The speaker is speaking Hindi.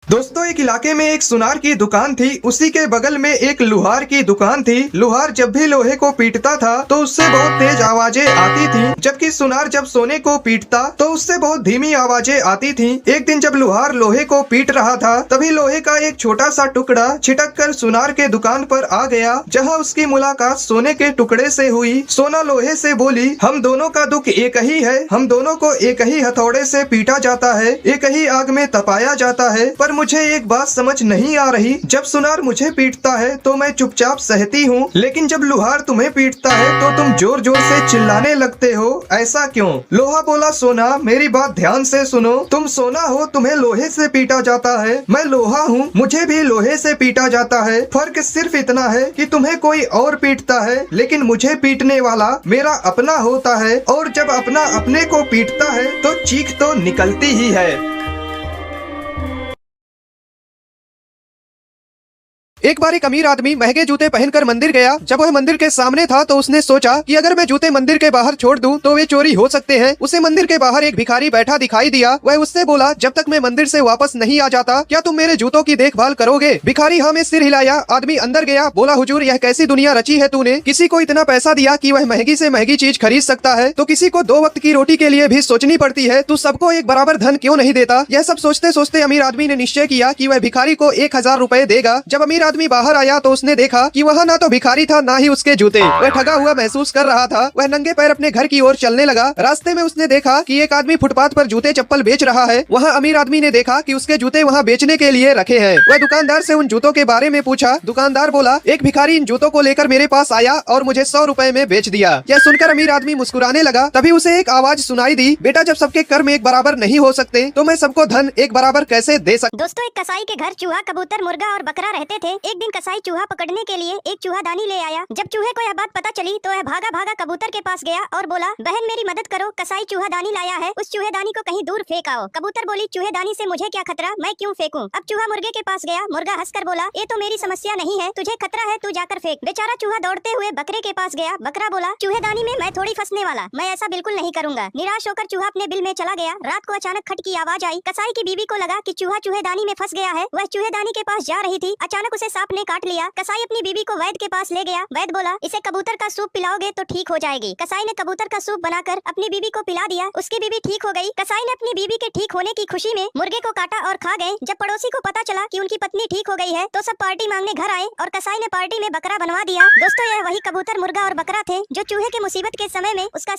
दोस्तों, एक इलाके में एक सुनार की दुकान थी। उसी के बगल में एक लोहार की दुकान थी। लोहार जब भी लोहे को पीटता था तो उससे बहुत तेज आवाजें आती थी, जबकि सुनार जब सोने को पीटता तो उससे बहुत धीमी आवाजें आती थी। एक दिन जब लोहार लोहे को पीट रहा था, तभी लोहे का एक छोटा सा टुकड़ा छिटक कर सुनार के दुकान पर आ गया, जहाँ उसकी मुलाकात सोने के टुकड़े से हुई। सोना लोहे से बोली, हम दोनों का दुख एक ही है, हम दोनों को एक ही हथौड़े से पीटा जाता है, एक ही आग में तपाया जाता है। पर मुझे एक बात समझ नहीं आ रही, जब सुनार मुझे पीटता है तो मैं चुपचाप सहती हूँ, लेकिन जब लोहार तुम्हें पीटता है तो तुम जोर जोर से चिल्लाने लगते हो, ऐसा क्यों? लोहा बोला, सोना मेरी बात ध्यान से सुनो, तुम सोना हो, तुम्हें लोहे से पीटा जाता है, मैं लोहा हूँ, मुझे भी लोहे से पीटा जाता है। फर्क सिर्फ इतना है कि तुम्हें कोई और पीटता है, लेकिन मुझे पीटने वाला मेरा अपना होता है, और जब अपना अपने को पीटता है तो चीख तो निकलती ही है। एक बार एक अमीर आदमी महंगे जूते पहनकर मंदिर गया। जब वह मंदिर के सामने था तो उसने सोचा कि अगर मैं जूते मंदिर के बाहर छोड़ दूं तो वे चोरी हो सकते हैं। उसे मंदिर के बाहर एक भिखारी बैठा दिखाई दिया। वह उससे बोला, जब तक मैं मंदिर से वापस नहीं आ जाता क्या तुम मेरे जूतों की देखभाल करोगे? भिखारी हाँ में सिर हिलाया। आदमी अंदर गया, बोला, हुजूर यह कैसी दुनिया रची है तूने? किसी को इतना पैसा दिया कि वह महंगी से महंगी चीज खरीद सकता है, तो किसी को 2 वक्त की रोटी के लिए भी सोचनी पड़ती है, तू सबको एक बराबर धन क्यों नहीं देता? यह सब सोचते सोचते अमीर आदमी ने निश्चय किया कि वह भिखारी को 1000 रुपए देगा। जब अमीर आदमी बाहर आया तो उसने देखा कि वह ना तो भिखारी था ना ही उसके जूते। वह ठगा हुआ महसूस कर रहा था। वह नंगे पैर अपने घर की ओर चलने लगा। रास्ते में उसने देखा कि एक आदमी फुटपाथ पर जूते चप्पल बेच रहा है। वहाँ अमीर आदमी ने देखा कि उसके जूते वहाँ बेचने के लिए रखे हैं। वह दुकानदार से उन जूतों के बारे में पूछा। दुकानदार बोला, एक भिखारी इन जूतों को लेकर मेरे पास आया और मुझे 100 रुपए में बेच दिया। यह सुनकर अमीर आदमी मुस्कुराने लगा। तभी उसे एक आवाज सुनाई दी, बेटा जब सबके कर्म एक बराबर नहीं हो सकते तो मैं सबको धन एक बराबर कैसे दे सकता? दोस्तों, एक कसाई के घर चूहा, कबूतर, मुर्गा और बकरा रहते थे। एक दिन कसाई चूहा पकड़ने के लिए एक चूहादानी ले आया। जब चूहे को यह बात पता चली तो वह भागा भागा कबूतर के पास गया और बोला, बहन मेरी मदद करो, कसाई चूहादानी लाया है, उस चूहेदानी को कहीं दूर फेंक आओ। कबूतर बोली, चूहेदानी से मुझे क्या खतरा, मैं क्यों फेंकूं? अब चूहा मुर्गे के पास गया। मुर्गा हंसकर बोला, ये तो मेरी समस्या नहीं है, तुझे खतरा है, तू जाकर फेंक। बेचारा चूहा दौड़ते हुए बकरे के पास गया। बकरा बोला, चूहेदानी में मैं थोड़ी फंसने वाला, मैं ऐसा बिल्कुल नहीं करूंगा। निराश होकर चूहा अपने बिल में चला गया। रात को अचानक खट की आवाज आई। कसाई की बीवी को लगा कि चूहा चूहेदानी में फंस गया है। वह चूहेदानी के पास जा रही थी, अचानक उसे सांप ने काट लिया। कसाई अपनी बीवी को वैद्य के पास ले गया। वैद्य बोला, इसे कबूतर का सूप पिलाओगे तो ठीक हो जाएगी। कसाई ने कबूतर का सूप बनाकर अपनी बीवी को पिला दिया। उसकी बीवी ठीक हो गई। कसाई ने अपनी बीवी के ठीक होने की खुशी में मुर्गे को काटा और खा गए। जब पड़ोसी को पता चला कि उनकी पत्नी ठीक हो गई है तो सब पार्टी मांगने घर आए और कसाई ने पार्टी में बकरा बनवा दिया। दोस्तों, यह वही कबूतर, मुर्गा और बकरा थे जो चूहे के मुसीबत के समय में उसका